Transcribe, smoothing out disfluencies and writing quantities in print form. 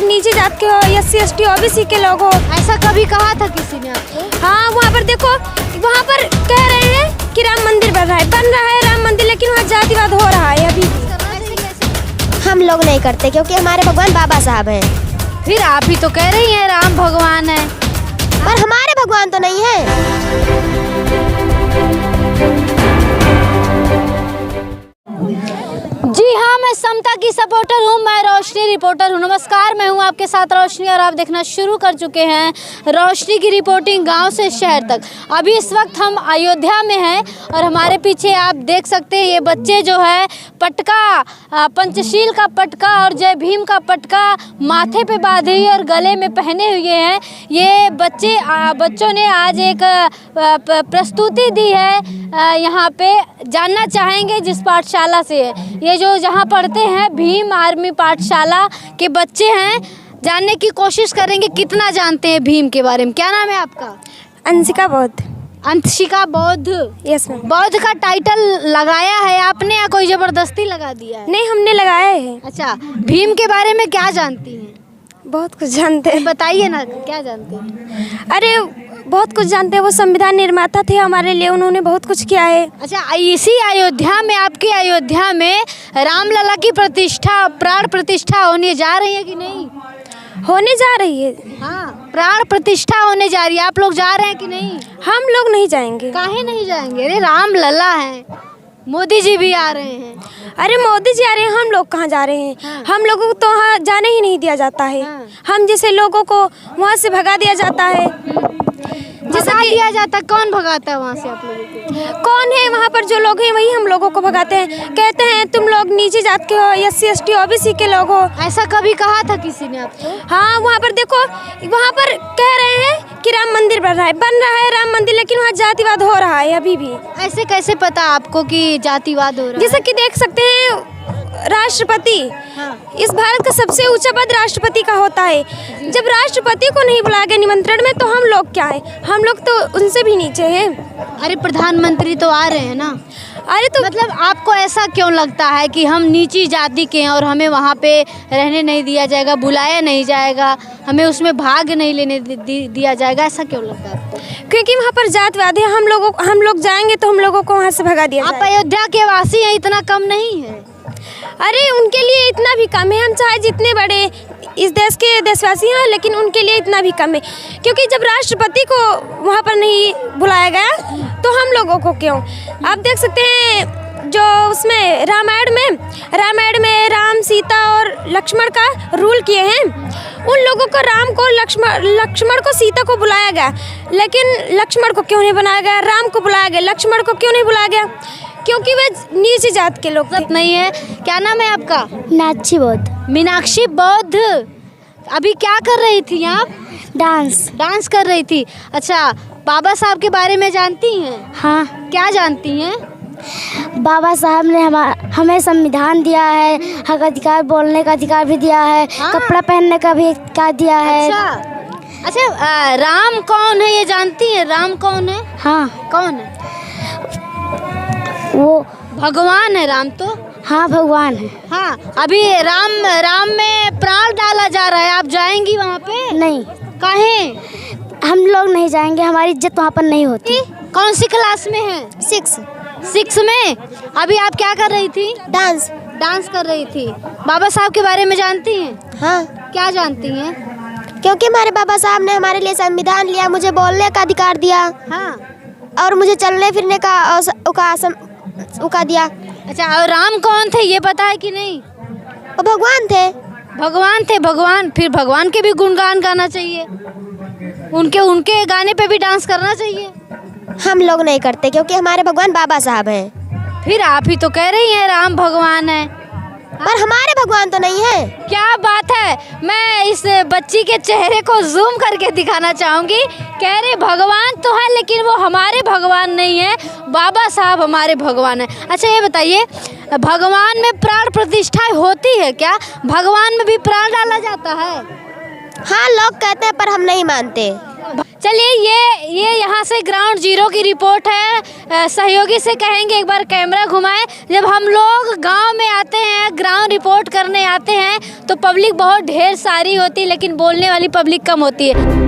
नीचे जात के हो, SC ST OBC के लोग हो। ऐसा कभी कहा था किसी ने आपको? हाँ, वहाँ पर देखो, वहाँ पर कह रहे हैं कि राम मंदिर बन रहा है राम मंदिर, लेकिन वहाँ जातिवाद हो रहा है अभी। हम लोग नहीं करते क्योंकि हमारे भगवान बाबा साहब हैं। फिर आप ही तो कह रही हैं राम भगवान है, पर हमारे भगवान तो नहीं है। जी हाँ, मैं समता की सपोर्टर हूँ, मैं रोशनी रिपोर्टर हूँ। नमस्कार, मैं हूँ आपके साथ रोशनी और आप देखना शुरू कर चुके हैं रोशनी की रिपोर्टिंग गांव से शहर तक। अभी इस वक्त हम अयोध्या में हैं और हमारे पीछे आप देख सकते हैं ये बच्चे जो है पटका, पंचशील का पटका और जय भीम का पटका माथे पे बांधे हुए और गले में पहने हुए हैं। ये बच्चों ने आज एक प्रस्तुति दी है, यहाँ पे जानना चाहेंगे जिस पाठशाला से है, ये जो जहाँ पढ़ते हैं भीम आर्मी पाठशाला के बच्चे हैं, जानने की कोशिश करेंगे कितना जानते हैं भीम के बारे में। क्या नाम है आपका? अंशिका बौद्ध। अंशिका बौद्ध। Yes ma'am. बौद्ध का टाइटल लगाया है आपने या कोई जबरदस्ती लगा दिया है? नहीं, हमने लगाया है। अच्छा, भीम के बारे में क्या जानती हैं? बहुत कुछ जानते हैं। बताइए ना, क्या जानते हैं? अरे बहुत कुछ जानते हैं, वो संविधान निर्माता थे हमारे लिए, उन्होंने बहुत कुछ किया है। अच्छा, इसी अयोध्या में, आपकी अयोध्या में रामलला की प्रतिष्ठा, प्राण प्रतिष्ठा होने जा रही है कि नहीं? होने जा रही है। हाँ, प्राण प्रतिष्ठा होने जा रही है। आप लोग जा रहे हैं कि नहीं? हम लोग नहीं जाएंगे। काहे नहीं जाएंगे? अरे रामलला है, मोदी जी भी आ रहे हैं। अरे मोदी जी आ रहे हैं, हम लोग कहाँ जा रहे हैं? हाँ। हम लोगों को तो वहाँ जाने ही नहीं दिया जाता है। हाँ। हम जैसे लोगों को वहाँ से भगा दिया जाता है। भगा दिया जाता? कौन भगाता है वहाँ से आप लोगों को? कौन है वहाँ पर? जो लोग हैं वही हम लोगों को भगाते हैं, कहते हैं तुम लोग नीचे जात के हो, SC ST OBC के लोग हो। ऐसा कभी कहा था किसी ने आपको? हाँ, वहाँ पर देखो, वहाँ पर कह रहे हैं कि राम मंदिर बन रहा है राम मंदिर, लेकिन वहाँ जातिवाद हो रहा है अभी भी। ऐसे कैसे पता आपको कि जातिवाद हो रहा है? जैसे कि देख सकते हैं राष्ट्रपति, हाँ। इस भारत का सबसे ऊंचा पद राष्ट्रपति का होता है। जब राष्ट्रपति को नहीं बुलाया गया निमंत्रण में, तो हम लोग क्या है? हम लोग तो उनसे भी नीचे हैं। अरे प्रधानमंत्री तो आ रहे हैं ना। अरे तो मतलब आपको ऐसा क्यों लगता है कि हम नीची जाति के हैं और हमें वहाँ पे रहने नहीं दिया जाएगा, बुलाया नहीं जाएगा, हमें उसमें भाग नहीं लेने दिया जाएगा? ऐसा क्यों लगता है आपको? क्योंकि वहाँ पर जातिवाद है। हम लोग जाएंगे तो हम लोगों को वहाँ से भगा दिया आप जाएगा। अयोध्या के वासी हैं, इतना कम नहीं है? अरे उनके लिए इतना भी कम है। हम चाहे जितने बड़े इस देश के देशवासी हैं, लेकिन उनके लिए इतना भी कम है, क्योंकि जब राष्ट्रपति को वहाँ पर नहीं बुलाया गया तो हम लोगों को क्यों? आप देख सकते हैं जो उसमें रामायण में राम, सीता और लक्ष्मण का रूल किए हैं, उन लोगों को राम को, लक्ष्मण को, सीता को बुलाया गया, लेकिन लक्ष्मण को क्यों नहीं बुलाया गया? राम को बुलाया गया, लक्ष्मण को क्यों नहीं बुलाया गया? क्योंकि वे नीचे जात के लोग नहीं है। क्या नाम है आपका? मीनाक्षी बौद्ध। मीनाक्षी बौद्ध। अभी क्या कर रही थी आप? डांस कर रही थी। अच्छा, बाबा साहब के बारे में जानती हैं? हाँ, क्या जानती हैं? बाबा साहब ने हमें संविधान दिया है, हक अधिकार, बोलने का अधिकार भी दिया है, हाँ। कपड़ा पहनने का भी अधिकार दिया है। अच्छा, राम कौन है ये जानती हैं? राम कौन है? हाँ, कौन है? वो भगवान है राम तो। हाँ, भगवान है। हाँ, अभी राम में प्राण डाला जा रहा है, आप जाएंगी वहाँ पे? नहीं, काहे? हम लोग नहीं जाएंगे, हमारी इज्जत वहाँ पर नहीं होती। कौन सी क्लास में है? 6 में। अभी आप क्या कर रही थी? डांस कर रही थी। बाबा साहब के बारे में जानती हैं? हाँ, क्या जानती हैं? क्योंकि हमारे बाबा साहब ने हमारे लिए संविधान लिया, मुझे बोलने का अधिकार दिया, हाँ, और मुझे चलने फिरने का उका दिया। अच्छा, और राम कौन थे ये पता है कि नहीं? वो भगवान थे। भगवान। फिर भगवान के भी गुणगान गाना चाहिए, उनके गाने पे भी डांस करना चाहिए। हम लोग नहीं करते क्योंकि हमारे भगवान बाबा साहब हैं। फिर आप ही तो कह रही हैं राम भगवान है, पर हमारे भगवान तो नहीं है। क्या बात है। मैं इस बच्ची के चेहरे को जूम करके दिखाना चाहूँगी। कह रहे भगवान तो है, लेकिन वो हमारे भगवान नहीं है, बाबा साहब हमारे भगवान है। अच्छा, ये बताइए, भगवान में प्राण प्रतिष्ठा होती है क्या? भगवान में भी प्राण डाला जाता है? हाँ, लोग कहते हैं पर हम नहीं मानते। चलिए ये यहाँ से ग्राउंड जीरो की रिपोर्ट है। सहयोगी से कहेंगे एक बार कैमरा घुमाएं। जब हम लोग गांव में आते हैं, ग्राउंड रिपोर्ट करने आते हैं, तो पब्लिक बहुत ढेर सारी होती है, लेकिन बोलने वाली पब्लिक कम होती है।